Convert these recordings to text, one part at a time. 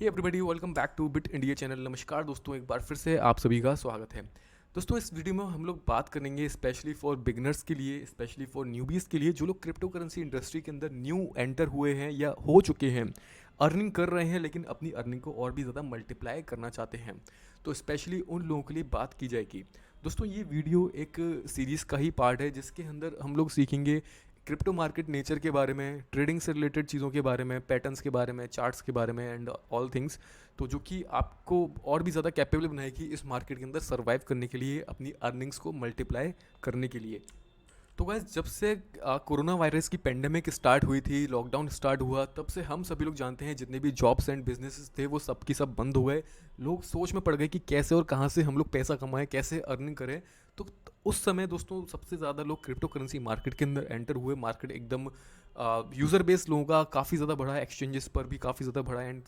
Hey everybody, welcome back to Bit India channel. नमस्कार दोस्तों, एक बार फिर से आप सभी का स्वागत है। दोस्तों, इस वीडियो में हम लोग बात करेंगे स्पेशली फॉर बिगनर्स के लिए, स्पेशली फॉर न्यूबीज़ के लिए, जो लोग क्रिप्टो करेंसी इंडस्ट्री के अंदर न्यू एंटर हुए हैं या हो चुके हैं, अर्निंग कर रहे हैं लेकिन अपनी अर्निंग को और भी ज़्यादा मल्टीप्लाई करना चाहते हैं। तो स्पेशली उन लोगों के लिए बात की जाएगी। दोस्तों, ये वीडियो एक सीरीज़ का ही पार्ट है जिसके अंदर हम लोग सीखेंगे क्रिप्टो मार्केट नेचर के बारे में, ट्रेडिंग से रिलेटेड चीज़ों के बारे में, पैटर्न्स के बारे में, चार्ट्स के बारे में एंड ऑल थिंग्स। तो जो कि आपको और भी ज़्यादा कैपेबल बनाएगी इस मार्केट के अंदर सर्वाइव करने के लिए, अपनी अर्निंग्स को मल्टीप्लाई करने के लिए। तो गाइस, जब से कोरोना वायरस की पेंडेमिक स्टार्ट हुई थी, लॉकडाउन स्टार्ट हुआ, तब से हम सभी लोग जानते हैं जितने भी जॉब्स एंड बिजनेसेस थे वो सब की सब बंद हो गए। लोग सोच में पड़ गए कि कैसे और कहाँ से हम लोग पैसा कमाएं, कैसे अर्निंग करें। तो उस समय दोस्तों सबसे ज़्यादा लोग क्रिप्टो करेंसी मार्केट के अंदर एंटर हुए। मार्केट एकदम यूज़र बेस लोगों का काफ़ी ज़्यादा बढ़ा, एक्सचेंजेस पर भी काफ़ी ज़्यादा बढ़ा एंड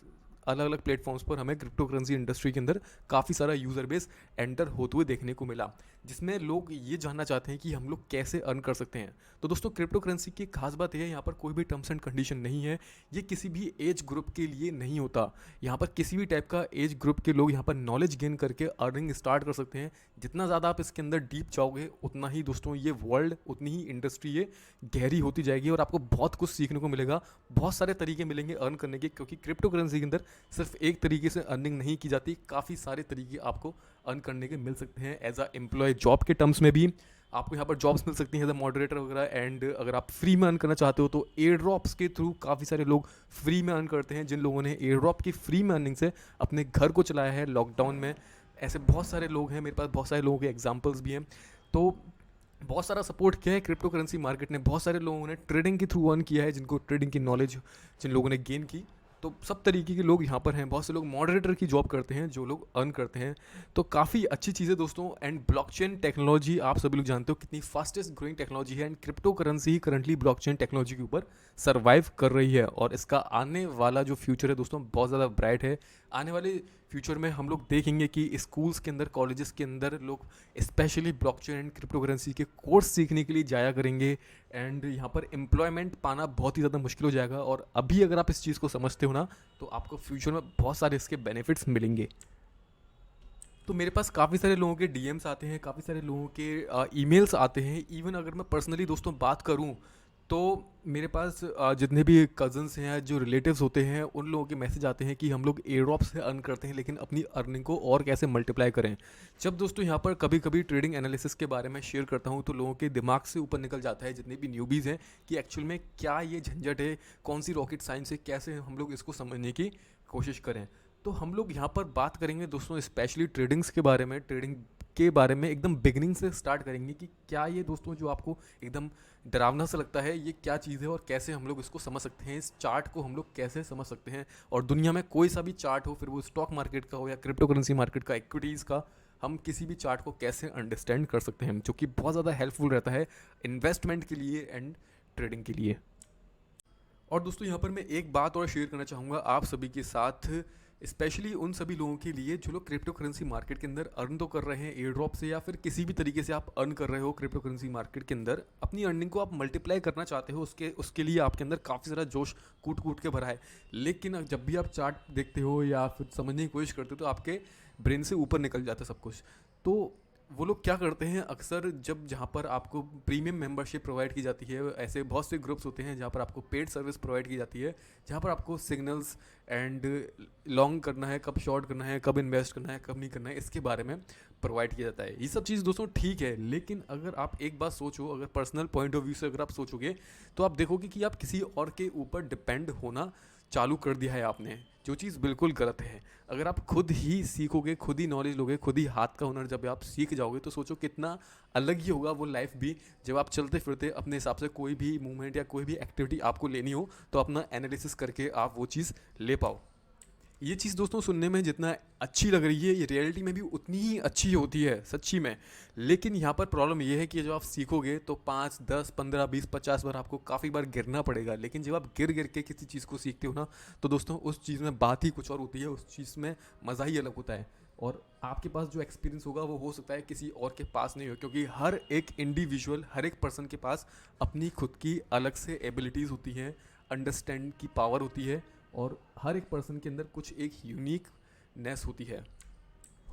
अलग अलग प्लेटफॉर्म्स पर हमें क्रिप्टो करेंसी इंडस्ट्री के अंदर काफ़ी सारा यूज़र बेस एंटर होते हुए देखने को मिला, जिसमें लोग ये जानना चाहते हैं कि हम लोग कैसे अर्न कर सकते हैं। तो दोस्तों, क्रिप्टो करेंसी की खास बात यह है, यहाँ पर कोई भी टर्म्स एंड कंडीशन नहीं है। ये किसी भी एज ग्रुप के लिए नहीं होता। यहाँ पर किसी भी टाइप का एज ग्रुप के लोग यहाँ पर नॉलेज गेन करके अर्निंग स्टार्ट कर सकते हैं। जितना ज़्यादा आप इसके अंदर डीप जाओगे, उतना ही दोस्तों ये वर्ल्ड, उतनी ही इंडस्ट्री ये गहरी होती जाएगी और आपको बहुत कुछ सीखने को मिलेगा। बहुत सारे तरीके मिलेंगे अर्न करने के, क्योंकि क्रिप्टो करेंसी के अंदर सिर्फ एक तरीके से अर्निंग नहीं की जाती, काफ़ी सारे तरीके आपको अर्न करने के मिल सकते हैं। एज अ एम्प्लॉय जॉब के टर्म्स में भी आपको यहाँ पर जॉब्स मिल सकती हैं, एज अ मॉडरेटर वगैरह। एंड अगर आप फ्री में अर्न करना चाहते हो तो एयर ड्रॉप्स के थ्रू काफ़ी सारे लोग फ्री में अर्न करते हैं। जिन लोगों ने एयर ड्रॉप की फ्री में अर्निंग से अपने घर को चलाया है लॉकडाउन में, ऐसे बहुत सारे लोग हैं। मेरे पास बहुत सारे लोगों के एग्जाम्पल्स भी हैं। तो बहुत सारा सपोर्ट किया है क्रिप्टो करेंसी मार्केट ने। बहुत सारे लोगों ने ट्रेडिंग के थ्रू अर्न किया है, जिनको ट्रेडिंग की नॉलेज जिन लोगों ने गेन की। तो सब तरीके के लोग यहाँ पर हैं। बहुत से लोग मॉडरेटर की जॉब करते हैं, जो लोग अर्न करते हैं। तो काफ़ी अच्छी चीज़ें दोस्तों। एंड ब्लॉकचेन टेक्नोलॉजी आप सभी लोग जानते हो कितनी फास्टेस्ट ग्रोइंग टेक्नोलॉजी है, and crypto currency he currently blockchain technology के ऊपर सर्वाइव कर रही है। और इसका आने वाला जो फ्यूचर है दोस्तों, बहुत ज़्यादा ब्राइट है। आने वाले फ्यूचर में हम लोग देखेंगे कि स्कूल्स के अंदर, कॉलेजेस के अंदर लोग specially blockchain and crypto currency के कोर्स सीखने के लिए जाया करेंगे। एंड यहाँ पर एम्प्लॉयमेंट पाना बहुत ही ज़्यादा मुश्किल हो जाएगा। और अभी अगर आप इस चीज़ को समझते हो ना, तो आपको फ्यूचर में बहुत सारे इसके बेनिफिट्स मिलेंगे। तो मेरे पास काफ़ी सारे लोगों के डीएम्स आते हैं, काफ़ी सारे लोगों के ईमेल्स आते हैं। इवन अगर मैं पर्सनली दोस्तों बात करूं, तो मेरे पास जितने भी कज़न्स हैं, जो रिलेटिव्स होते हैं, उन लोगों के मैसेज आते हैं कि हम लोग एयर ड्रॉप से अर्न करते हैं, लेकिन अपनी अर्निंग को और कैसे मल्टीप्लाई करें। जब दोस्तों यहाँ पर कभी कभी ट्रेडिंग एनालिसिस के बारे में शेयर करता हूँ, तो लोगों के दिमाग से ऊपर निकल जाता है, जितने भी न्यूबीज़ हैं, कि एक्चुअल में क्या ये झंझट है, कौन सी रॉकेट साइंस है, कैसे हम लोग इसको समझने की कोशिश करें। तो हम लोग यहाँ पर बात करेंगे दोस्तों स्पेशली ट्रेडिंग्स के बारे में। ट्रेडिंग के बारे में एकदम बिगनिंग से स्टार्ट करेंगे कि क्या ये दोस्तों जो आपको एकदम डरावना सा लगता है, ये क्या चीज़ है और कैसे हम लोग इसको समझ सकते हैं, इस चार्ट को हम लोग कैसे समझ सकते हैं। और दुनिया में कोई सा भी चार्ट हो, फिर वो स्टॉक मार्केट का हो या क्रिप्टो करेंसी मार्केट का, इक्विटीज़ का, हम किसी भी चार्ट को कैसे अंडरस्टैंड कर सकते हैं, जो कि बहुत ज़्यादा हेल्पफुल रहता है इन्वेस्टमेंट के लिए एंड ट्रेडिंग के लिए। और दोस्तों यहाँ पर मैं एक बात और शेयर करना चाहूँगा आप सभी के साथ, स्पेशली उन सभी लोगों के लिए जो लोग क्रिप्टो करेंसी मार्केट के अंदर अर्न तो कर रहे हैं एयर ड्रॉप से, या फिर किसी भी तरीके से आप अर्न कर रहे हो क्रिप्टो करेंसी मार्केट के अंदर, अपनी अर्निंग को आप मल्टीप्लाई करना चाहते हो, उसके उसके लिए आपके अंदर काफ़ी सारा जोश कूट कूट के भरा है। लेकिन जब भी आप चार्ट देखते हो या फिर समझने की कोशिश करते हो, तो आपके ब्रेन से ऊपर निकल जाता है सब कुछ। तो वो लोग क्या करते हैं अक्सर, जब जहाँ पर आपको प्रीमियम मेंबरशिप प्रोवाइड की जाती है, ऐसे बहुत से ग्रुप्स होते हैं जहाँ पर आपको पेड सर्विस प्रोवाइड की जाती है, जहाँ पर आपको सिग्नल्स एंड लॉन्ग करना है, कब शॉर्ट करना है, कब इन्वेस्ट करना है, कब नहीं करना है, इसके बारे में प्रोवाइड किया जाता है। ये सब चीज़ दोस्तों ठीक है, लेकिन अगर आप एक बात सोचो, अगर पर्सनल पॉइंट ऑफ व्यू से अगर आप सोचोगे, तो आप देखोगे कि आप किसी और के ऊपर डिपेंड होना चालू कर दिया है आपने, जो चीज़ बिल्कुल गलत है। अगर आप खुद ही सीखोगे, खुद ही नॉलेज लोगे, खुद ही हाथ का हुनर जब आप सीख जाओगे, तो सोचो कितना अलग ही होगा वो लाइफ भी, जब आप चलते फिरते अपने हिसाब से कोई भी मूवमेंट या कोई भी एक्टिविटी आपको लेनी हो, तो अपना एनालिसिस करके आप वो चीज़ ले पाओ। ये चीज़ दोस्तों सुनने में जितना अच्छी लग रही है, ये रियलिटी में भी उतनी ही अच्छी होती है सच्ची में। लेकिन यहाँ पर प्रॉब्लम ये है कि जब आप सीखोगे तो 5, 10, 15, 20, 50 बार आपको काफ़ी बार गिरना पड़ेगा। लेकिन जब आप गिर गिर के किसी चीज़ को सीखते हो ना, तो दोस्तों उस चीज़ में बात ही कुछ और होती है, उस चीज़ में मज़ा ही अलग होता है। और आपके पास जो एक्सपीरियंस होगा वो हो सकता है किसी और के पास नहीं हो, क्योंकि हर एक इंडिविजुअल, हर एक पर्सन के पास अपनी खुद की अलग से एबिलिटीज़ होती हैं, अंडरस्टैंड की पावर होती है, और हर एक पर्सन के अंदर कुछ एक यूनिकनेस होती है।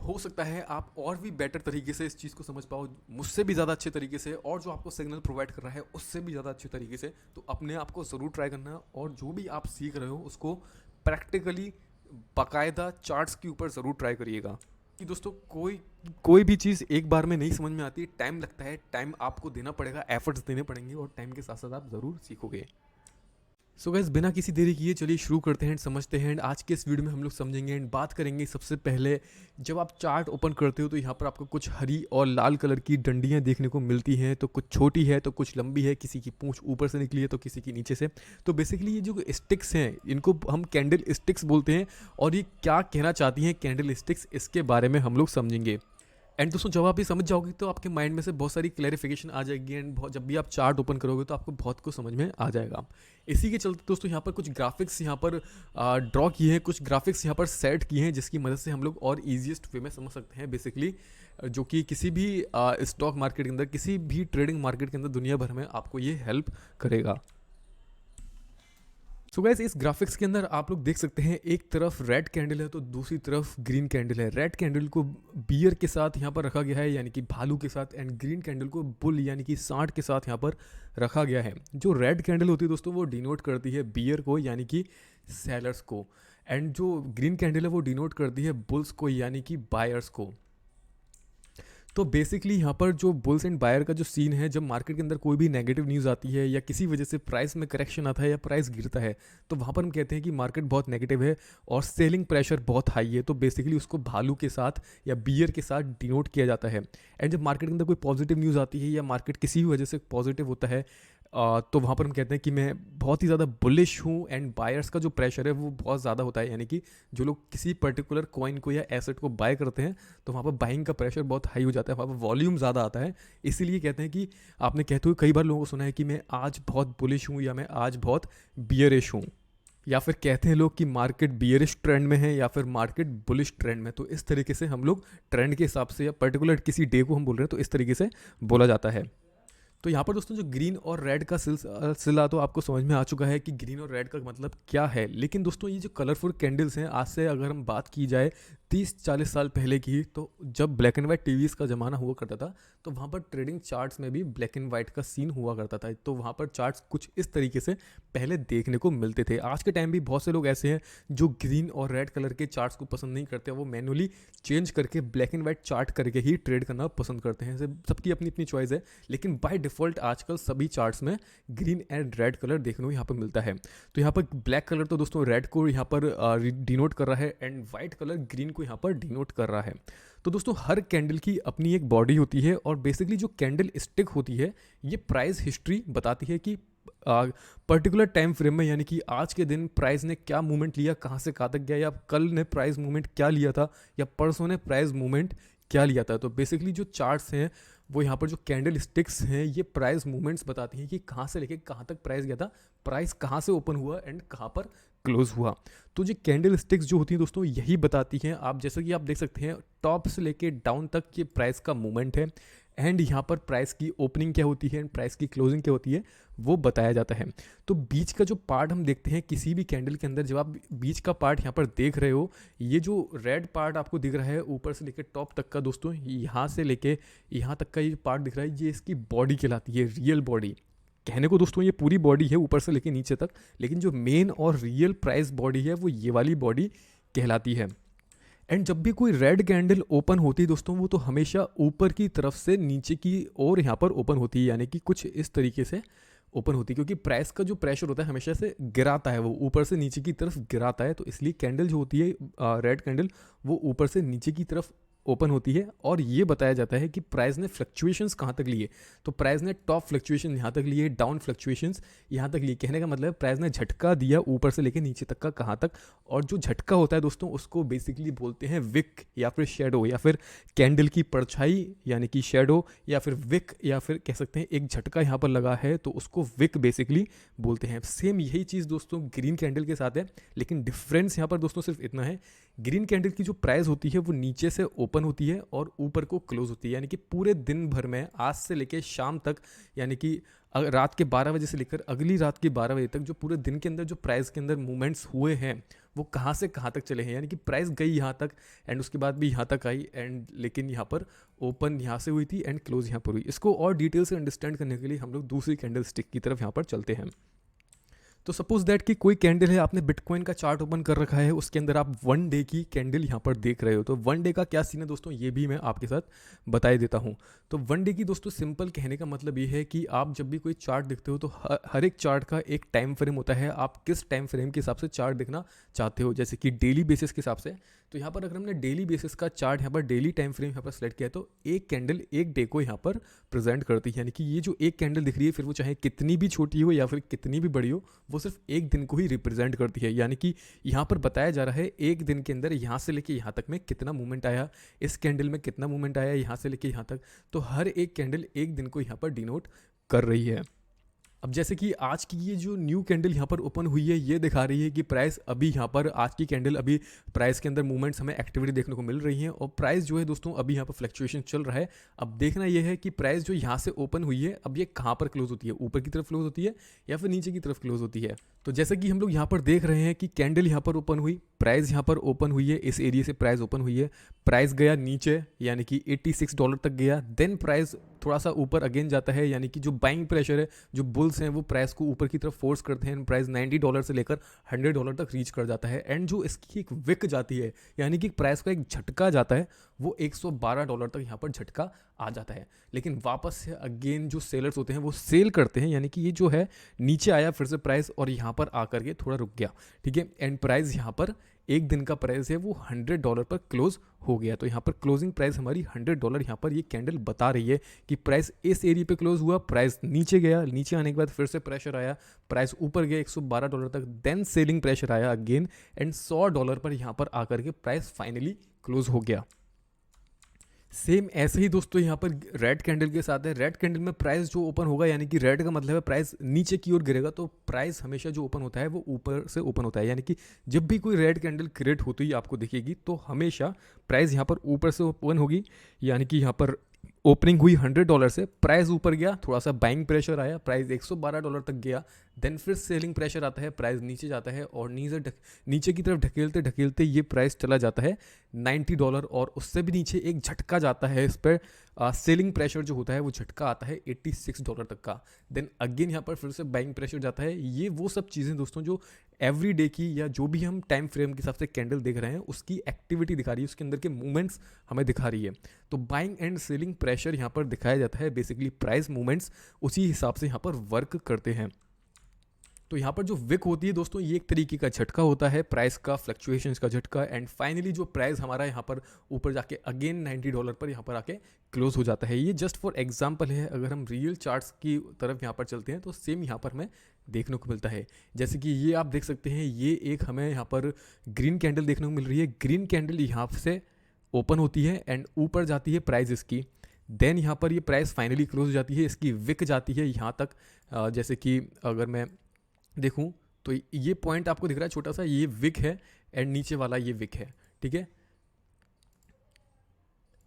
हो सकता है आप और भी बेटर तरीके से इस चीज़ को समझ पाओ, मुझसे भी ज़्यादा अच्छे तरीके से, और जो आपको सिग्नल प्रोवाइड कर रहा है उससे भी ज़्यादा अच्छे तरीके से। तो अपने आप को ज़रूर ट्राई करना, और जो भी आप सीख रहे हो उसको प्रैक्टिकली बाकायदा चार्ट्स के ऊपर ज़रूर ट्राई करिएगा। कि दोस्तों कोई भी चीज़ एक बार में नहीं समझ में आती, टाइम लगता है, टाइम आपको देना पड़ेगा, एफर्ट्स देने पड़ेंगे, और टाइम के साथ साथ आप ज़रूर सीखोगे। सो गाइस, बिना किसी देरी किए चलिए शुरू करते हैं एंड समझते हैं। एंड आज के इस वीडियो में हम लोग समझेंगे एंड बात करेंगे सबसे पहले, जब आप चार्ट ओपन करते हो तो यहाँ पर आपको कुछ हरी और लाल कलर की डंडियाँ देखने को मिलती हैं। तो कुछ छोटी है तो कुछ लंबी है, किसी की पूंछ ऊपर से निकली है तो किसी की नीचे से। तो बेसिकली ये जो स्टिक्स हैं इनको हम कैंडल स्टिक्स बोलते हैं, और ये क्या कहना चाहती हैं कैंडल स्टिक्स, इसके बारे में हम लोग समझेंगे। एंड दोस्तों, जब आप ये समझ जाओगे तो आपके माइंड में से बहुत सारी क्लैरिफिकेशन आ जाएगी, एंड जब भी आप चार्ट ओपन करोगे तो आपको बहुत कुछ समझ में आ जाएगा। इसी के चलते दोस्तों यहाँ पर कुछ ग्राफिक्स यहाँ पर ड्रॉ किए हैं, कुछ ग्राफिक्स यहाँ पर सेट किए हैं, जिसकी मदद से हम लोग और ईजिएस्ट वे में समझ सकते हैं बेसिकली, जो कि किसी भी स्टॉक मार्केट के अंदर, किसी भी ट्रेडिंग मार्केट के अंदर दुनिया भर में आपको ये हेल्प करेगा। सो गाइस, इस ग्राफिक्स के अंदर आप लोग देख सकते हैं, एक तरफ रेड कैंडल है तो दूसरी तरफ ग्रीन कैंडल है। रेड कैंडल को बियर के साथ यहाँ पर रखा गया है, यानी कि भालू के साथ, एंड ग्रीन कैंडल को बुल यानी कि सांड के साथ यहाँ पर रखा गया है। जो रेड कैंडल होती है दोस्तों वो डिनोट करती है बियर को, यानी कि सेलर्स को, एंड जो ग्रीन कैंडल है वो डिनोट करती है बुल्स को, यानी कि बायर्स को। तो बेसिकली यहाँ पर जो बुल्स एंड बायर का जो सीन है, जब मार्केट के अंदर कोई भी नेगेटिव न्यूज़ आती है या किसी वजह से प्राइस में करेक्शन आता है या प्राइस गिरता है, तो वहाँ पर हम कहते हैं कि मार्केट बहुत नेगेटिव है और सेलिंग प्रेशर बहुत हाई है। तो बेसिकली उसको भालू के साथ या बियर के साथ डिनोट किया जाता है। एंड जब मार्केट के अंदर कोई पॉजिटिव न्यूज़ आती है या मार्केट किसी भी वजह से पॉजिटिव होता है, तो वहाँ पर हम कहते हैं कि मैं बहुत ही ज़्यादा बुलिश हूँ, एंड बायर्स का जो प्रेशर है वो बहुत ज़्यादा होता है, यानी कि जो लोग किसी पर्टिकुलर कॉइन को या एसेट को बाय करते हैं तो वहाँ पर बाइंग का प्रेशर बहुत हाई हो जाता है, वहाँ पर वॉल्यूम ज़्यादा आता है। इसीलिए कहते हैं कि आपने कहते हुए कई बार लोगों को सुना है कि मैं आज बहुत बुलिश हूँ या मैं आज बहुत बियरिश हूँ, या फिर कहते हैं लोग कि मार्केट बियरिश ट्रेंड में है या फिर मार्केट बुलिश ट्रेंड में। तो इस तरीके से हम लोग ट्रेंड के हिसाब से या पर्टिकुलर किसी डे को हम बोल रहे हैं तो इस तरीके से बोला जाता है। तो यहाँ पर दोस्तों जो ग्रीन और रेड का सिलसिला तो आपको समझ में आ चुका है कि ग्रीन और रेड का मतलब क्या है। लेकिन दोस्तों ये जो कलरफुल कैंडल्स हैं, आज से अगर हम बात की जाए 30-40 साल पहले की, तो जब ब्लैक एंड वाइट टीवीज़ का ज़माना हुआ करता था तो वहाँ पर ट्रेडिंग चार्ट्स में भी ब्लैक एंड वाइट का सीन हुआ करता था। तो वहाँ पर चार्ट्स कुछ इस तरीके से पहले देखने को मिलते थे। आज के टाइम भी बहुत से लोग ऐसे हैं जो ग्रीन और रेड कलर के चार्ट्स को पसंद नहीं करते, वो मैनुअली चेंज करके ब्लैक एंड वाइट चार्ट करके ही ट्रेड करना पसंद करते हैं। सबकी अपनी अपनी चॉइस है, लेकिन बाय डिफ़ॉल्ट आजकल सभी चार्ट्स में ग्रीन एंड रेड कलर देखने को यहाँ पर मिलता है। तो यहाँ पर ब्लैक कलर तो दोस्तों रेड को यहाँ पर डिनोट कर रहा है, एंड वाइट कलर ग्रीन को यहाँ पर डिनोट कर रहा है। तो दोस्तों हर कैंडल की अपनी एक बॉडी होती है, और बेसिकली जो कैंडल स्टिक होती है ये प्राइस हिस्ट्री बताती है कि पर्टिकुलर टाइम फ्रेम में, यानी कि आज के दिन प्राइस ने क्या मूवमेंट लिया, कहाँ से कहाँ तक गया, या कल ने प्राइस मूवमेंट क्या लिया था, या परसों ने प्राइस मूवमेंट क्या लिया था। तो बेसिकली जो चार्ट्स हैं वो यहाँ पर जो कैंडल स्टिक्स हैं ये प्राइस मूवमेंट्स बताती हैं कि कहाँ से लेके कहाँ तक प्राइस गया था, प्राइस कहाँ से ओपन हुआ एंड कहाँ पर क्लोज हुआ। तो जो कैंडल स्टिक्स जो होती हैं दोस्तों यही बताती हैं, आप जैसा कि आप देख सकते हैं टॉप से लेके डाउन तक ये प्राइस का मूवमेंट है, एंड यहाँ पर प्राइस की ओपनिंग क्या होती है एंड प्राइस की क्लोजिंग क्या होती है वो बताया जाता है। तो बीच का जो पार्ट हम देखते हैं किसी भी कैंडल के अंदर, जब आप बीच का पार्ट यहाँ पर देख रहे हो, ये जो रेड पार्ट आपको दिख रहा है ऊपर से लेकर टॉप तक का दोस्तों, यहाँ से लेके यहाँ तक का ये पार्ट दिख रहा है, ये इसकी बॉडी कहलाती है, रियल बॉडी। कहने को दोस्तों ये पूरी बॉडी है ऊपर से लेके नीचे तक, लेकिन जो मेन और रियल प्राइस बॉडी है वो ये वाली बॉडी कहलाती है। एंड जब भी कोई रेड कैंडल ओपन होती है दोस्तों, वो तो हमेशा ऊपर की तरफ से नीचे की ओर यहाँ पर ओपन होती है, यानी कि कुछ इस तरीके से ओपन होती है, क्योंकि प्राइस का जो प्रेशर होता है हमेशा से गिराता है, वो ऊपर से नीचे की तरफ गिराता है। तो इसलिए कैंडल जो होती है रेड कैंडल, वो ऊपर से नीचे की तरफ ओपन होती है, और ये बताया जाता है कि प्राइस ने फ्लक्चुएशंस कहाँ तक लिए। तो प्राइस ने टॉप फ्लक्चुएशन यहाँ तक लिए, डाउन फ्लक्चुएशंस यहाँ तक लिए। कहने का मतलब प्राइस ने झटका दिया ऊपर से लेके नीचे तक का कहाँ तक, और जो झटका होता है दोस्तों उसको बेसिकली बोलते हैं विक या फिर शेडो, या फिर कैंडल की परछाई यानी कि शेडो, या फिर विक, या फिर कह सकते हैं एक झटका यहाँ पर लगा है तो उसको विक बेसिकली बोलते हैं। सेम यही चीज़ दोस्तों ग्रीन कैंडल के साथ है, लेकिन डिफरेंस यहाँ पर दोस्तों सिर्फ इतना है, ग्रीन कैंडल की जो प्राइस होती है वो नीचे से ओपन ओपन होती है और ऊपर को क्लोज होती है, यानी कि पूरे दिन भर में आज से लेकर शाम तक, यानी कि रात के 12 बजे से लेकर अगली रात के 12 बजे तक जो पूरे दिन के अंदर जो प्राइस के अंदर मूवमेंट्स हुए हैं वो कहाँ से कहाँ तक चले हैं, यानी कि प्राइस गई यहाँ तक एंड उसके बाद भी यहाँ तक आई एंड लेकिन यहाँ पर ओपन यहाँ से हुई थी एंड क्लोज यहाँ पर हुई। इसको और डिटेल से अंडरस्टैंड करने के लिए हम लोग दूसरी कैंडल स्टिक की तरफ यहाँ पर चलते हैं। तो सपोज दैट कि कोई कैंडल है, आपने बिटकॉइन का चार्ट ओपन कर रखा है, उसके अंदर आप 1 डे की कैंडल यहाँ पर देख रहे हो। तो 1 डे का क्या सीन है दोस्तों, ये भी मैं आपके साथ बता देता हूँ। तो 1 डे की दोस्तों सिंपल कहने का मतलब ये है कि आप जब भी कोई चार्ट देखते हो तो हर एक चार्ट का एक टाइम फ्रेम होता है। आप किस टाइम फ्रेम के हिसाब से चार्ट देखना चाहते हो, जैसे कि डेली बेसिस के हिसाब से। तो यहाँ पर अगर हमने डेली बेसिस का चार्ट यहाँ पर डेली टाइम फ्रेम यहाँ पर सेलेक्ट किया है तो एक कैंडल एक डे को यहाँ पर प्रेजेंट करती है, यानी कि ये जो एक कैंडल दिख रही है फिर वो चाहे कितनी भी छोटी हो या फिर कितनी भी बड़ी हो, वो सिर्फ एक दिन को ही रिप्रेजेंट करती है। यानी कि यहाँ पर बताया जा रहा है एक दिन के अंदर यहाँ से लेके यहाँ तक में कितना मूवमेंट आया, इस कैंडल में कितना मूवमेंट आया यहाँ से लेके यहाँ तक। तो हर एक कैंडल एक दिन को यहाँ पर डिनोट कर रही है। अब जैसे कि आज की ये जो न्यू कैंडल यहाँ पर ओपन हुई है ये दिखा रही है कि प्राइस अभी यहाँ पर आज की कैंडल अभी प्राइस के अंदर मूवमेंट्स हमें एक्टिविटी देखने को मिल रही है और प्राइस जो है दोस्तों अभी यहाँ पर फ्लक्चुएशन चल रहा है। अब देखना ये है कि प्राइस जो यहाँ से ओपन हुई है अब ये कहाँ पर क्लोज होती है, ऊपर की तरफ क्लोज होती है या फिर नीचे की तरफ क्लोज होती है। तो जैसे कि हम लोग यहाँ पर देख रहे हैं कि कैंडल यहाँ पर ओपन हुई, प्राइस यहाँ पर ओपन हुई है, इस एरिया से प्राइस ओपन हुई है, प्राइस गया नीचे यानी कि $86 तक गया, देन प्राइस थोड़ा सा ऊपर अगेन जाता है, यानी कि जो बाइंग प्रेशर है, जो बुल्स हैं वो प्राइस को ऊपर की तरफ फोर्स करते हैं, प्राइस $90 से लेकर $100 तक रीच कर जाता है एंड जो इसकी एक विक जाती है यानी कि प्राइस का एक झटका जाता है वो $112 तक यहाँ पर झटका आ जाता है। लेकिन वापस से अगेन जो सेलर्स होते हैं वो सेल करते हैं, यानी कि ये जो है नीचे आया फिर से प्राइस और यहाँ पर आकर के थोड़ा रुक गया, ठीक है, एंड प्राइस यहाँ पर एक दिन का प्राइस है वो $100 पर क्लोज हो गया। तो यहाँ पर क्लोजिंग प्राइस हमारी $100 यहाँ पर ये कैंडल बता रही है कि प्राइस इस एरिया पे क्लोज हुआ, प्राइस नीचे गया, नीचे आने के बाद फिर से प्रेशर आया, प्राइस ऊपर गया $112 तक, देन सेलिंग प्रेशर आया अगेन एंड $100 पर यहाँ पर आकर के प्राइस फाइनली क्लोज हो गया। सेम ऐसे ही दोस्तों यहाँ पर रेड कैंडल के साथ है। रेड कैंडल में प्राइस जो ओपन होगा, यानी कि रेड का मतलब है प्राइस नीचे की ओर गिरेगा, तो प्राइस हमेशा जो ओपन होता है वो ऊपर से ओपन होता है, यानी कि जब भी कोई रेड कैंडल क्रिएट होती है आपको दिखेगी तो हमेशा प्राइस यहाँ पर ऊपर से ओपन होगी, यानी कि यहाँ पर ओपनिंग हुई $100 से, प्राइस ऊपर गया, थोड़ा सा बाइंग प्रेशर आया, प्राइस $112 तक गया, देन फिर सेलिंग प्रेशर आता है, प्राइस नीचे जाता है और नीचे की तरफ ढकेलते ढकेलते ये प्राइस चला जाता है $90 और उससे भी नीचे एक झटका जाता है इस पर, सेलिंग प्रेशर जो होता है वो झटका आता है $86 तक का, देन अगेन यहाँ पर फिर से बाइंग प्रेशर जाता है। ये वो सब चीज़ें दोस्तों जो एवरी डे की या जो भी हम टाइम फ्रेम के हिसाब से कैंडल देख रहे हैं उसकी एक्टिविटी दिखा रही है, उसके अंदर के मूवमेंट्स हमें दिखा रही है। तो बाइंग एंड सेलिंग प्रेशर यहाँ पर दिखाया जाता है, बेसिकली प्राइस मूवमेंट्स उसी हिसाब से यहाँ पर वर्क करते हैं। तो यहाँ पर जो विक होती है दोस्तों ये एक तरीके का झटका होता है, प्राइस का फ्लक्चुएशंस का झटका, एंड फाइनली जो प्राइस हमारा यहाँ पर ऊपर जाके अगेन $90 पर यहाँ पर आके क्लोज हो जाता है। ये जस्ट फॉर एग्जांपल है, अगर हम रियल चार्ट्स की तरफ यहाँ पर चलते हैं तो सेम यहाँ पर हमें देखने को मिलता है। जैसे कि ये आप देख सकते हैं, ये एक हमें यहाँ पर ग्रीन कैंडल देखने को मिल रही है। ग्रीन कैंडल यहाँ से ओपन होती है एंड ऊपर जाती है प्राइस इसकी, देन यहाँ पर ये प्राइस फाइनली क्लोज हो जाती है, इसकी विक जाती है यहाँ तक। जैसे कि अगर मैं देखूं तो ये पॉइंट आपको दिख रहा है छोटा सा, ये विक है एंड नीचे वाला ये विक है, ठीक है,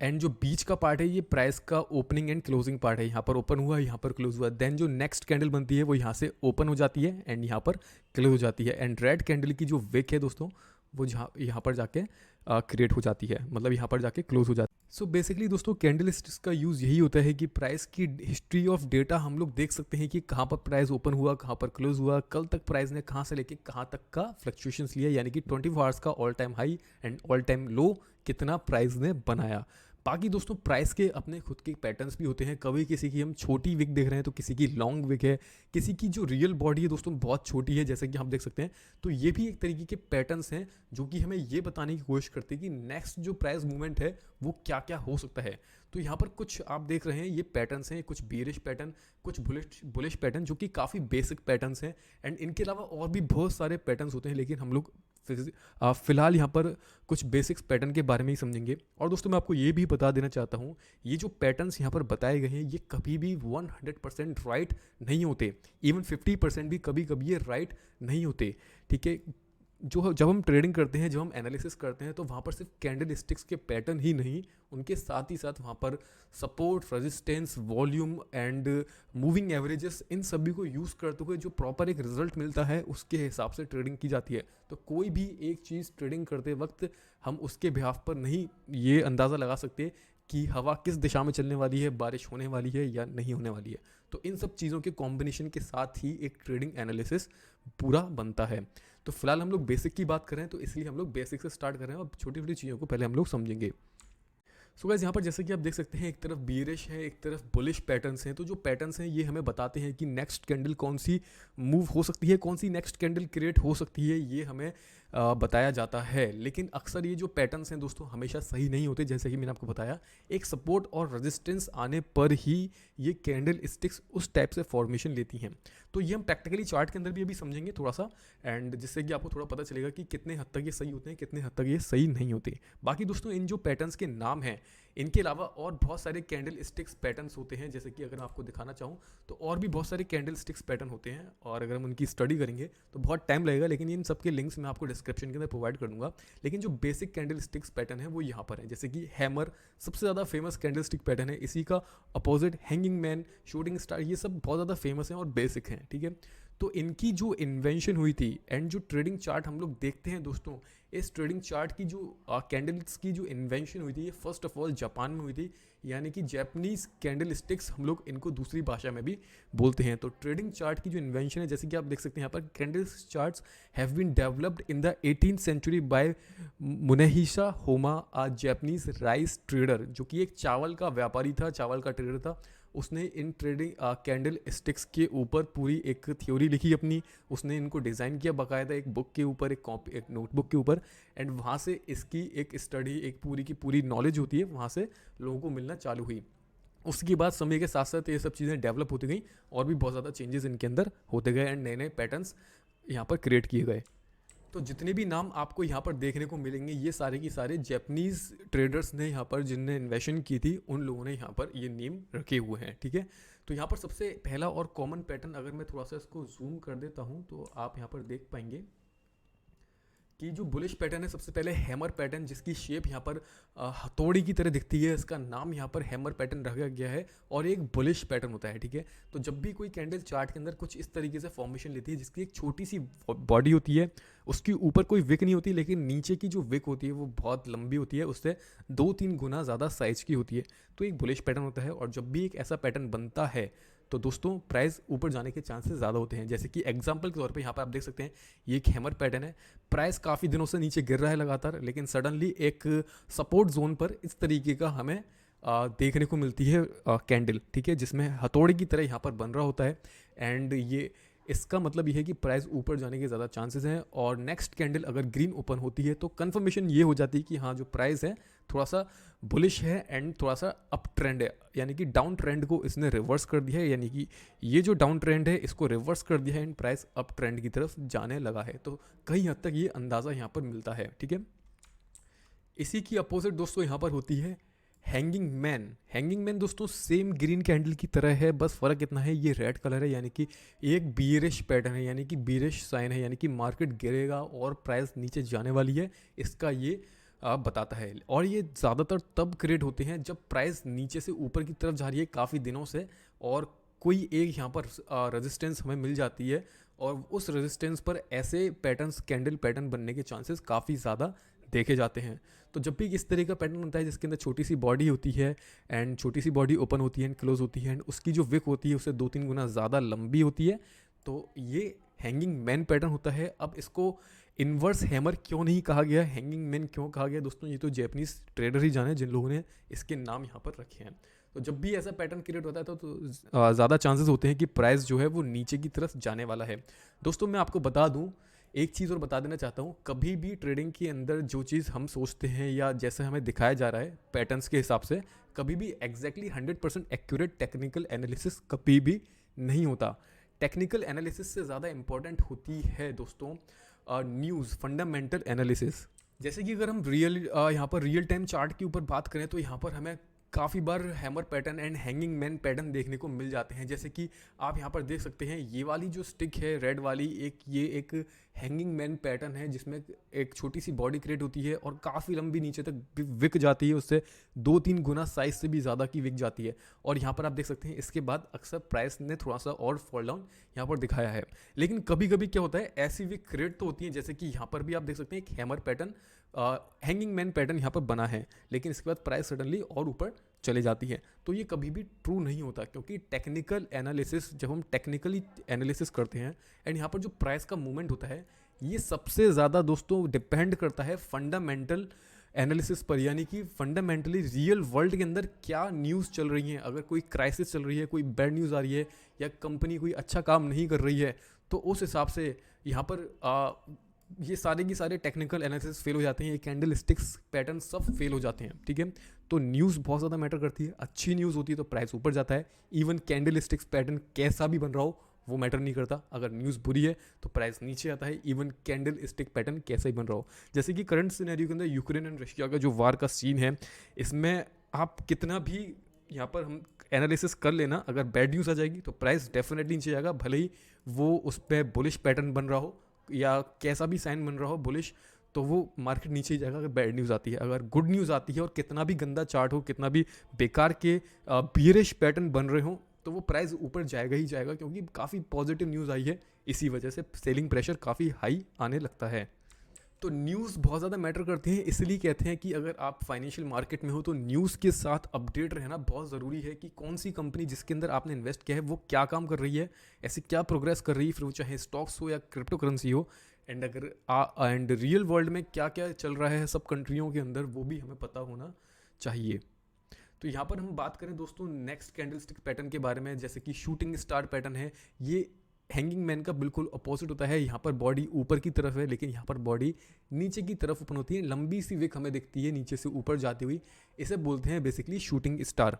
एंड जो बीच का पार्ट है ये प्राइस का ओपनिंग एंड क्लोजिंग पार्ट है। यहाँ पर ओपन हुआ, यहाँ पर क्लोज हुआ, देन जो नेक्स्ट कैंडल बनती है वो यहाँ से ओपन हो जाती है एंड यहाँ पर क्लोज हो जाती है, एंड रेड कैंडल की जो विक है दोस्तों वो यहाँ पर जाके क्रिएट हो जाती है, मतलब यहाँ पर जाके क्लोज हो जाती है। सो बेसिकली दोस्तों कैंडलस्टिक्स का यूज़ यही होता है कि प्राइस की हिस्ट्री ऑफ डेटा हम लोग देख सकते हैं कि कहाँ पर प्राइस ओपन हुआ, कहाँ पर क्लोज हुआ, कल तक प्राइस ने कहाँ से लेके कहाँ तक का फ्लक्चुएशंस लिया, यानी कि 24 आवर्स का all time high and all time low कितना प्राइस ने बनाया। बाकी दोस्तों प्राइस के अपने खुद के पैटर्न्स भी होते हैं, कभी किसी की हम छोटी विक देख रहे हैं तो किसी की लॉन्ग विक है, किसी की जो रियल बॉडी है दोस्तों बहुत छोटी है, जैसे कि हम देख सकते हैं। तो ये भी एक तरीके के पैटर्न्स हैं जो कि हमें ये बताने की कोशिश करते हैं कि नेक्स्ट जो प्राइस मूवमेंट है वो क्या क्या हो सकता है। तो यहाँ पर कुछ आप देख रहे हैं ये पैटर्न्स हैं, कुछ बेरिश पैटर्न, कुछ बुलिश पैटर्न जो कि काफ़ी बेसिक पैटर्न्स हैं, एंड इनके अलावा और भी बहुत सारे पैटर्न्स होते हैं, लेकिन हम लोग फिलहाल यहाँ पर कुछ बेसिक्स पैटर्न के बारे में ही समझेंगे। और दोस्तों मैं आपको ये भी बता देना चाहता हूँ, ये जो पैटर्न्स यहाँ पर बताए गए हैं ये कभी भी 100% राइट नहीं होते, इवन 50% भी कभी कभी ये राइट नहीं होते, ठीक है। जब हम ट्रेडिंग करते हैं, जब हम एनालिसिस करते हैं, तो वहाँ पर सिर्फ कैंडल स्टिक्स के पैटर्न ही नहीं, उनके साथ ही साथ वहाँ पर support, resistance, volume and moving averages, इन सभी को यूज़ करते हुए जो प्रॉपर एक रिजल्ट मिलता है उसके हिसाब से ट्रेडिंग की जाती है। तो कोई भी एक चीज़ ट्रेडिंग करते वक्त हम उसके बिहाफ पर नहीं ये अंदाज़ा लगा सकते कि हवा किस दिशा में चलने वाली है, बारिश होने वाली है या नहीं होने वाली है। तो इन सब चीज़ों के कॉम्बिनेशन के साथ ही एक ट्रेडिंग एनालिसिस पूरा बनता है। तो फिलहाल हम लोग बेसिक की बात करें, तो इसलिए हम लोग बेसिक से स्टार्ट कर रहे हैं और छोटी छोटी चीज़ों को पहले हम लोग समझेंगे। सो गाइस, यहाँ पर जैसे कि आप देख सकते हैं, एक तरफ बीरिश है, एक तरफ बुलिश पैटर्न्स हैं। तो जो पैटर्न्स हैं ये हमें बताते हैं कि नेक्स्ट कैंडल कौन सी मूव हो सकती है, कौन सी नेक्स्ट कैंडल क्रिएट हो सकती है, ये हमें बताया जाता है। लेकिन अक्सर ये जो पैटर्न्स हैं दोस्तों हमेशा सही नहीं होते। जैसे कि मैंने आपको बताया, एक सपोर्ट और रेजिस्टेंस आने पर ही ये कैंडल स्टिक्स उस टाइप से फॉर्मेशन लेती हैं। तो ये हम प्रैक्टिकली चार्ट के अंदर भी अभी समझेंगे थोड़ा सा, एंड जिससे कि आपको थोड़ा पता चलेगा कि कितने हद तक ये सही होते हैं, कितने हद तक ये सही नहीं होते। बाकी दोस्तों, इन जो पैटर्न्स के नाम हैं, इनके अलावा और बहुत सारे कैंडल स्टिक्स पैटर्न्स होते हैं। जैसे कि अगर मैं आपको दिखाना चाहूँ तो और भी बहुत सारे कैंडल स्टिक्स पैटर्न होते हैं, और अगर हम उनकी स्टडी करेंगे तो बहुत टाइम लगेगा, लेकिन इन सब के लिंक्स मैं आपको डिस्क्रिप्शन के अंदर प्रोवाइड कर दूंगा। लेकिन जो बेसिक कैंडल स्टिक्स पैटर्न है वो यहाँ पर है। जैसे कि हैमर सबसे ज़्यादा फेमस कैंडल स्टिक पैटर्न है, इसी का opposite hanging man, shooting star, ये सब बहुत ज़्यादा फेमस हैं और बेसिक हैं, ठीक है। तो इनकी जो इन्वेंशन हुई थी एंड जो ट्रेडिंग चार्ट हम लोग देखते हैं दोस्तों, इस ट्रेडिंग चार्ट की जो कैंडल्स की जो इन्वेंशन हुई थी, ये फर्स्ट ऑफ ऑल जापान में हुई थी, यानी कि जैपनीज कैंडल स्टिक्स हम लोग इनको दूसरी भाषा में भी बोलते हैं। तो ट्रेडिंग चार्ट की जो इन्वेंशन है, जैसे कि आप देख सकते हैं यहाँ पर, candle charts have been developed in the 18th century by Munehisa Homma, a Japanese rice trader, जो कि एक चावल का व्यापारी था, चावल का ट्रेडर था। उसने इन ट्रेडिंग कैंडल स्टिक्स के ऊपर पूरी एक थ्योरी लिखी अपनी, उसने इनको डिज़ाइन किया बाकायदा एक बुक के ऊपर, एक नोटबुक के ऊपर, एंड वहाँ से इसकी एक स्टडी, एक पूरी की पूरी नॉलेज होती है, वहाँ से लोगों को मिलना चालू हुई। उसके बाद समय के साथ साथ ये सब चीज़ें डेवलप होती गई और भी बहुत ज़्यादा चेंजेस इनके अंदर होते गए एंड नए नए पैटर्न्स यहाँ पर क्रिएट किए गए। तो जितने भी नाम आपको यहाँ पर देखने को मिलेंगे, ये सारे की सारे जैपनीज़ ट्रेडर्स ने यहाँ पर, जिनने इन्वेस्टमेंट की थी, उन लोगों ने यहाँ पर ये नेम रखे हुए हैं, ठीक है। तो यहाँ पर सबसे पहला और कॉमन पैटर्न, अगर मैं थोड़ा सा इसको जूम कर देता हूँ तो आप यहाँ पर देख पाएंगे कि जो बुलिश पैटर्न है, सबसे पहले हैमर पैटर्न, जिसकी शेप यहाँ पर हथौड़ी की तरह दिखती है, इसका नाम यहाँ पर हैमर पैटर्न रखा गया है, और एक बुलिश पैटर्न होता है, ठीक है। तो जब भी कोई कैंडल चार्ट के अंदर कुछ इस तरीके से फॉर्मेशन लेती है, जिसकी एक छोटी सी बॉडी होती है, उसके ऊपर कोई विक नहीं होती, लेकिन नीचे की जो विक होती है वो बहुत लंबी होती है, उससे 2-3 गुना ज़्यादा साइज की होती है, तो एक बुलिश पैटर्न होता है। और जब भी एक ऐसा पैटर्न बनता है तो दोस्तों प्राइस ऊपर जाने के चांसेस ज़्यादा होते हैं। जैसे कि एग्जांपल के तौर पे यहाँ पर आप देख सकते हैं, ये एक हैमर पैटर्न है, प्राइस काफ़ी दिनों से नीचे गिर रहा है लगातार, लेकिन सडनली एक सपोर्ट जोन पर इस तरीके का हमें देखने को मिलती है कैंडल, ठीक है, जिसमें हथौड़ी की तरह यहाँ पर बन रहा होता है, एंड ये इसका मतलब ये है कि प्राइस ऊपर जाने के ज़्यादा चांसेस हैं। और नेक्स्ट कैंडल अगर ग्रीन ओपन होती है तो कंफर्मेशन ये हो जाती है कि हाँ, जो प्राइस है थोड़ा सा बुलिश है एंड थोड़ा सा अप ट्रेंड है, यानी कि डाउन ट्रेंड को इसने रिवर्स कर दिया है, यानी कि ये जो डाउन ट्रेंड है इसको रिवर्स कर दिया है एंड प्राइस अप ट्रेंड की तरफ जाने लगा है। तो कई हद तक ये अंदाज़ा यहाँ पर मिलता है, ठीक है। इसी की अपोजिट दोस्तों यहाँ पर होती है हैंगिंग मैन। हैंगिंग मैन दोस्तों सेम ग्रीन कैंडल की तरह है, बस फ़र्क इतना है ये रेड कलर है, यानी कि एक बीरिश पैटर्न है, यानी कि बीरिश साइन है, यानी कि मार्केट गिरेगा और प्राइस नीचे जाने वाली है, इसका ये बताता है। और ये ज़्यादातर तब क्रिएट होते हैं जब प्राइस नीचे से ऊपर की तरफ जा रही है काफ़ी दिनों से, और कोई एक यहाँ पर रेजिस्टेंस हमें मिल जाती है, और उस रेजिस्टेंस पर ऐसे पैटर्न्स, कैंडल पैटर्न बनने के चांसेस काफ़ी ज़्यादा देखे जाते हैं। तो जब भी इस तरह का पैटर्न बनता है जिसके अंदर छोटी सी बॉडी होती है एंड छोटी सी बॉडी ओपन होती है एंड क्लोज होती है, एंड उसकी जो विक होती है उससे 2-3 गुना ज़्यादा लंबी होती है, तो ये हैंगिंग मैन पैटर्न होता है। अब इसको इन्वर्स हैमर क्यों नहीं कहा गया, हैंगिंग मैन क्यों कहा गया दोस्तों, ये तो जैपनीज ट्रेडर ही जाने जिन लोगों ने इसके नाम यहाँ पर रखे हैं। तो जब भी ऐसा पैटर्न क्रिएट होता है तो ज़्यादा चांसेस होते हैं कि प्राइस जो है वो नीचे की तरफ जाने वाला है। दोस्तों मैं आपको बता दूँ, एक चीज़ और बता देना चाहता हूँ, कभी भी ट्रेडिंग के अंदर जो चीज़ हम सोचते हैं या जैसे हमें दिखाया जा रहा है पैटर्न्स के हिसाब से, कभी भी एग्जैक्टली 100% एक्यूरेट टेक्निकल एनालिसिस कभी भी नहीं होता। टेक्निकल एनालिसिस से ज़्यादा इंपॉर्टेंट होती है दोस्तों न्यूज़, फंडामेंटल एनालिसिस। जैसे कि अगर हम यहाँ पर रियल टाइम चार्ट के ऊपर बात करें तो यहाँ पर हमें काफ़ी बार hammer pattern and hanging man pattern देखने को मिल जाते हैं। जैसे कि आप यहाँ पर देख सकते हैं, ये वाली जो स्टिक है रेड वाली, ये एक हैंगिंग मैन पैटर्न है जिसमें एक छोटी सी बॉडी क्रिएट होती है और काफ़ी लंबी नीचे तक विक जाती है, उससे 2-3 गुना साइज से भी ज़्यादा की विक जाती है। और यहाँ पर आप देख सकते हैं इसके बाद अक्सर प्राइस ने थोड़ा सा और फॉल डाउन यहाँ पर दिखाया है। लेकिन कभी कभी क्या होता है, ऐसी विक क्रिएट तो होती है, जैसे कि यहाँ पर भी आप देख सकते हैं एक hammer pattern, hanging man pattern यहाँ पर बना है, लेकिन इसके बाद प्राइस सडनली और ऊपर चले जाती है। तो ये कभी भी ट्रू नहीं होता, क्योंकि टेक्निकल एनालिसिस, जब हम टेक्निकली एनालिसिस करते हैं एंड यहाँ पर जो प्राइस का मूवमेंट होता है, ये सबसे ज़्यादा दोस्तों डिपेंड करता है फंडामेंटल एनालिसिस पर, यानी कि फंडामेंटली रियल वर्ल्ड के अंदर क्या न्यूज़ चल रही है। अगर कोई क्राइसिस चल रही है, कोई बैड न्यूज़ आ रही है, या कंपनी कोई अच्छा काम नहीं कर रही है, तो उस हिसाब से यहाँ पर ये सारे के सारे टेक्निकल एनालिसिस फेल हो जाते हैं, ये कैंडल स्टिक्स पैटर्न सब फेल हो जाते हैं। ठीक है, तो न्यूज़ बहुत ज़्यादा मैटर करती है। अच्छी न्यूज़ होती है तो प्राइस ऊपर जाता है। इवन कैंडल स्टिक्स पैटर्न कैसा भी बन रहा हो वो मैटर नहीं करता, अगर न्यूज़ बुरी है तो प्राइस नीचे आता है, इवन कैंडल स्टिक पैटर्न कैसा ही बन रहा हो। जैसे कि करंट सिनेरियो के अंदर यूक्रेन एंड रशिया का जो वार का सीन है, इसमें आप कितना भी यहाँ पर हम एनालिसिस कर लेना, अगर बैड न्यूज़ आ जाएगी तो प्राइस डेफिनेटली नीचे जाएगा, भले ही वो उस पर बुलिश पैटर्न बन रहा हो या कैसा भी साइन बन रहा हो बुलिश, तो वो मार्केट नीचे ही जाएगा अगर बैड न्यूज़ आती है। अगर गुड न्यूज़ आती है और कितना भी गंदा चार्ट हो, कितना भी बेकार के बियरिश पैटर्न बन रहे हो, तो वो प्राइस ऊपर जाएगा ही जाएगा, क्योंकि काफ़ी पॉजिटिव न्यूज़ आई है, इसी वजह से सेलिंग प्रेशर काफ़ी हाई आने लगता है। तो न्यूज़ बहुत ज़्यादा मैटर करती है, इसलिए कहते हैं कि अगर आप फाइनेंशियल मार्केट में हो तो न्यूज़ के साथ अपडेट रहना बहुत ज़रूरी है कि कौन सी कंपनी जिसके अंदर आपने इन्वेस्ट किया है वो क्या काम कर रही है, ऐसे क्या प्रोग्रेस कर रही है, फिर वो चाहे स्टॉक्स हो या क्रिप्टो करेंसी हो, एंड अगर एंड रियल वर्ल्ड में क्या क्या चल रहा है सब कंट्रियों के अंदर, वो भी हमें पता होना चाहिए। तो यहाँ पर हम बात करें दोस्तों नेक्स्ट कैंडलस्टिक पैटर्न के बारे में, जैसे कि शूटिंग स्टार पैटर्न है। ये हैंगिंग मैन का बिल्कुल अपोजिट होता है। यहाँ पर बॉडी ऊपर की तरफ है, लेकिन यहाँ पर बॉडी नीचे की तरफ ओपन होती है, लंबी सी विक हमें दिखती है नीचे से ऊपर जाती हुई, इसे बोलते हैं बेसिकली शूटिंग स्टार।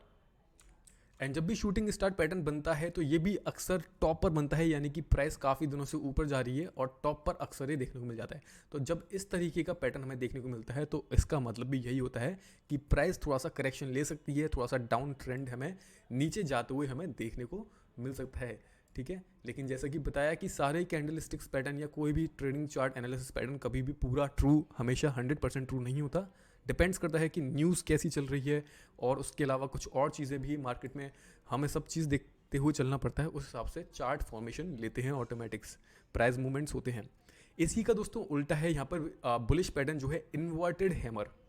एंड जब भी शूटिंग स्टार पैटर्न बनता है तो ये भी अक्सर टॉप पर बनता है, यानी कि प्राइस काफ़ी दिनों से ऊपर जा रही है और टॉप पर अक्सर ये देखने को मिल जाता है। तो जब इस तरीके का पैटर्न हमें देखने को मिलता है तो इसका मतलब भी यही होता है कि प्राइस थोड़ा सा करेक्शन ले सकती है, थोड़ा सा डाउन ट्रेंड हमें नीचे जाते हुए हमें देखने को मिल सकता है। ठीक है, लेकिन जैसा कि बताया कि सारे कैंडल स्टिक्स पैटर्न या कोई भी ट्रेडिंग चार्ट एनालिसिस पैटर्न कभी भी पूरा ट्रू, हमेशा 100% ट्रू नहीं होता। डिपेंड्स करता है कि न्यूज़ कैसी चल रही है, और उसके अलावा कुछ और चीज़ें भी मार्केट में हमें सब चीज़ देखते हुए चलना पड़ता है। उस हिसाब से चार्ट फॉर्मेशन लेते हैं, ऑटोमेटिक्स प्राइस मूवमेंट्स होते हैं। इसी का दोस्तों उल्टा है यहाँ पर बुलिश पैटर्न जो है इन्वर्टेड हैमर।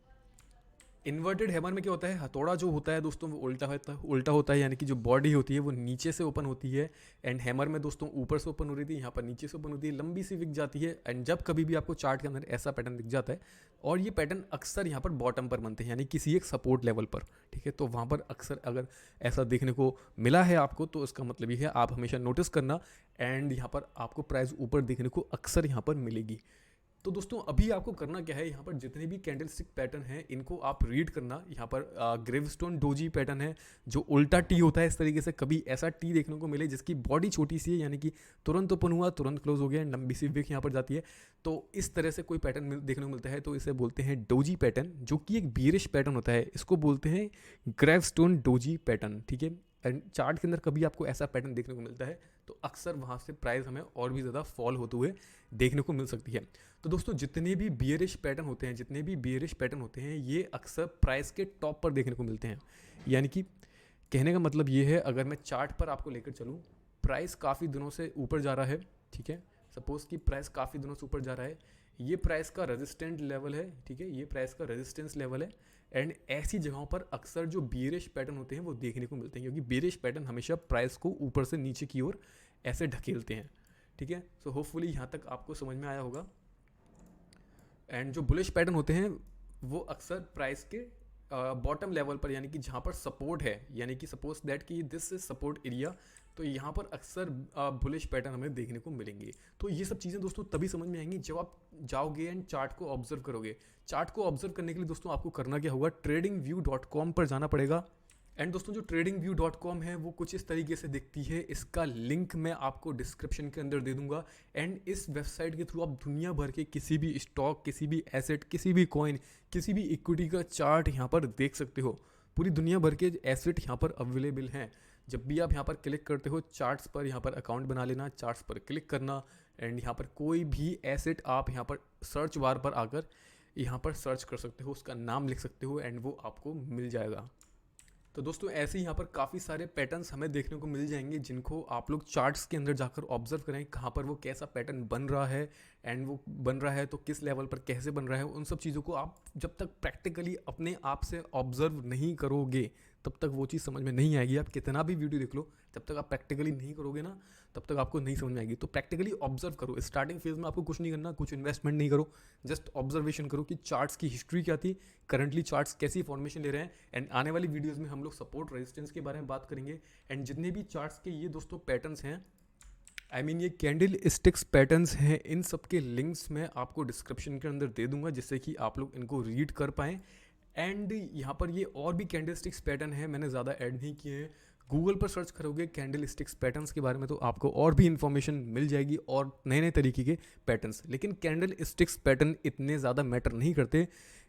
इन्वर्टेड हैमर में क्या होता है, हथौड़ा जो होता है दोस्तों वो उल्टा होता है, यानी कि जो बॉडी होती है वो नीचे से ओपन होती है, एंड हैमर में दोस्तों ऊपर से ओपन हो रही थी, यहाँ पर नीचे से ओपन होती है, लंबी सी विक जाती है। एंड जब कभी भी आपको चार्ट के अंदर ऐसा पैटर्न दिख जाता है, और ये पैटर्न अक्सर यहाँ पर बॉटम पर बनते हैं, यानी किसी एक सपोर्ट लेवल पर। ठीक है, तो वहाँ पर अक्सर अगर ऐसा देखने को मिला है आपको, तो इसका मतलब ये है आप हमेशा नोटिस करना, एंड यहाँ पर आपको प्राइस ऊपर देखने को अक्सर यहाँ पर मिलेगी। तो दोस्तों अभी आपको करना क्या है, यहाँ पर जितने भी कैंडलस्टिक पैटर्न हैं इनको आप रीड करना। यहाँ पर ग्रेवस्टोन डोजी पैटर्न है जो उल्टा टी होता है, इस तरीके से कभी ऐसा टी देखने को मिले जिसकी बॉडी छोटी सी है, यानी कि तुरंत ओपन हुआ तुरंत क्लोज हो गया, लंबी सी विक यहाँ पर जाती है, तो इस तरह से कोई पैटर्न देखने को मिलता है तो इसे बोलते हैं डोजी पैटर्न, जो कि एक बियरिश पैटर्न होता है, इसको बोलते हैं ग्रेवस्टोन डोजी पैटर्न। ठीक है, एंड चार्ट के अंदर कभी आपको ऐसा पैटर्न देखने को मिलता है तो अक्सर वहाँ से प्राइस हमें और भी ज़्यादा फॉल होते हुए देखने को मिल सकती है। तो दोस्तों जितने भी बियरिश पैटर्न होते हैं ये अक्सर प्राइस के टॉप पर देखने को मिलते हैं। यानी कि कहने का मतलब ये है, अगर मैं चार्ट पर आपको लेकर चलूँ, प्राइस काफ़ी दिनों से ऊपर जा रहा है। ठीक है, सपोज़ कि प्राइस काफ़ी दिनों से ऊपर जा रहा है, ये प्राइस का रेजिस्टेंट लेवल है। ठीक है, ये प्राइस का रेजिस्टेंस लेवल है, एंड ऐसी जगहों पर अक्सर जो बियरिश पैटर्न होते हैं वो देखने को मिलते हैं, क्योंकि बियरिश पैटर्न हमेशा प्राइस को ऊपर से नीचे की ओर ऐसे ढकेलते हैं। ठीक है, सो होपफुली यहाँ तक आपको समझ में आया होगा। एंड जो बुलिश पैटर्न होते हैं वो अक्सर प्राइस के बॉटम लेवल पर, यानी कि जहाँ पर सपोर्ट है, यानी कि सपोज दैट कि दिस इज सपोर्ट एरिया, तो यहाँ पर अक्सर बुलिश पैटर्न हमें देखने को मिलेंगे। तो ये सब चीज़ें दोस्तों तभी समझ में आएंगी जब आप जाओगे एंड चार्ट को ऑब्जर्व करोगे। चार्ट को ऑब्जर्व करने के लिए दोस्तों आपको करना क्या होगा, tradingview.com पर जाना पड़ेगा। एंड दोस्तों जो tradingview.com है वो कुछ इस तरीके से दिखती है, इसका लिंक मैं आपको डिस्क्रिप्शन के अंदर दे दूंगा। एंड इस वेबसाइट के थ्रू आप दुनिया भर के किसी भी स्टॉक, किसी भी एसेट, किसी भी कॉइन, किसी भी इक्विटी का चार्ट यहाँ पर देख सकते हो। पूरी दुनिया भर के एसेट यहाँ पर अवेलेबल हैं। जब भी आप यहाँ पर क्लिक करते हो चार्ट्स पर, यहाँ पर अकाउंट बना लेना, चार्ट्स पर क्लिक करना एंड यहाँ पर कोई भी एसेट आप यहाँ पर सर्च बार पर आकर यहाँ पर सर्च कर सकते हो, उसका नाम लिख सकते हो एंड वो आपको मिल जाएगा। तो दोस्तों ऐसे ही यहाँ पर काफ़ी सारे पैटर्न्स हमें देखने को मिल जाएंगे जिनको आप लोग चार्ट्स के अंदर जाकर ऑब्जर्व करें, कहाँ पर वो कैसा पैटर्न बन रहा है एंड वो बन रहा है तो किस लेवल पर कैसे बन रहा है। उन सब चीज़ों को आप जब तक प्रैक्टिकली अपने आप से ऑब्जर्व नहीं करोगे तब तक वो चीज़ समझ में नहीं आएगी। आप कितना भी वीडियो देख लो, जब तक आप प्रैक्टिकली नहीं करोगे ना तब तक आपको नहीं समझ में आएगी। तो प्रैक्टिकली ऑब्जर्व करो। स्टार्टिंग फेज में आपको कुछ नहीं करना, कुछ इन्वेस्टमेंट नहीं करो, जस्ट ऑब्जर्वेशन करो कि चार्ट्स की हिस्ट्री क्या थी, करंटली चार्ट्स कैसी फॉर्मेशन ले रहे हैं। एंड आने वाली वीडियोज़ में हम लोग सपोर्ट रेजिस्टेंस के बारे में बात करेंगे। एंड जितने भी चार्ट्स के ये दोस्तों पैटर्न्स हैं, ये कैंडल स्टिक्स पैटर्न्स हैं, इन सब के लिंक्स मैं आपको डिस्क्रिप्शन के अंदर दे दूंगा जिससे कि आप लोग इनको रीड कर पाएँ। एंड यहाँ पर ये और भी कैंडल स्टिक्स पैटर्न है, मैंने ज़्यादा ऐड नहीं किए हैं। गूगल पर सर्च करोगे कैंडल स्टिक्स पैटर्न्स के बारे में तो आपको और भी इन्फॉर्मेशन मिल जाएगी और नए नए तरीके के पैटर्न्स। लेकिन कैंडल स्टिक्स पैटर्न इतने ज़्यादा मैटर नहीं करते।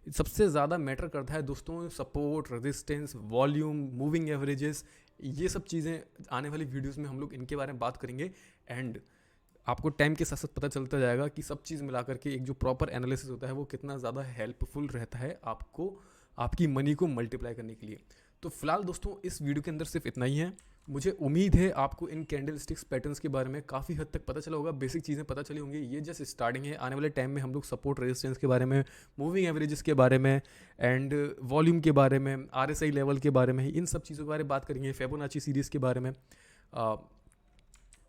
सबसे ज़्यादा मैटर करता है दोस्तों support, resistance, volume, moving averages. ये सब चीज़ें आने वाली वीडियोज़ में हम लोग इनके बारे में बात करेंगे। एंड आपको टाइम के साथ साथ पता चलता जाएगा कि सब चीज़ मिला करके एक जो प्रॉपर एनालिसिस होता है वो कितना ज़्यादा हेल्पफुल रहता है आपको आपकी मनी को मल्टीप्लाई करने के लिए। तो फिलहाल दोस्तों इस वीडियो के अंदर सिर्फ इतना ही है। मुझे उम्मीद है आपको इन कैंडल स्टिक्स पैटर्न्स के बारे में काफ़ी हद तक पता चला होगा, बेसिक चीज़ें पता चली होंगी। ये जस्ट स्टार्टिंग है। आने वाले टाइम में हम लोग सपोर्ट रेजिस्टेंस के बारे में, मूविंग एवरेजेस के बारे में एंड वॉल्यूम के बारे में, RSI लेवल के बारे में, इन सब चीज़ों के बारे में बात करेंगे, फिबोनाची सीरीज़ के बारे में।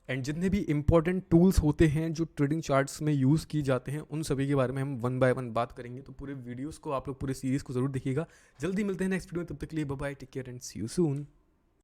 एंड जितने भी इंपॉर्टेंट टूल्स होते हैं जो ट्रेडिंग चार्ट्स में यूज़ की जाते हैं उन सभी के बारे में हम वन बाय वन बात करेंगे। तो पूरे वीडियोस को आप लोग पूरे सीरीज़ को ज़रूर देखिएगा। जल्दी मिलते हैं नेक्स्ट वीडियो में, तब तक के लिए bye bye, take care and see you soon.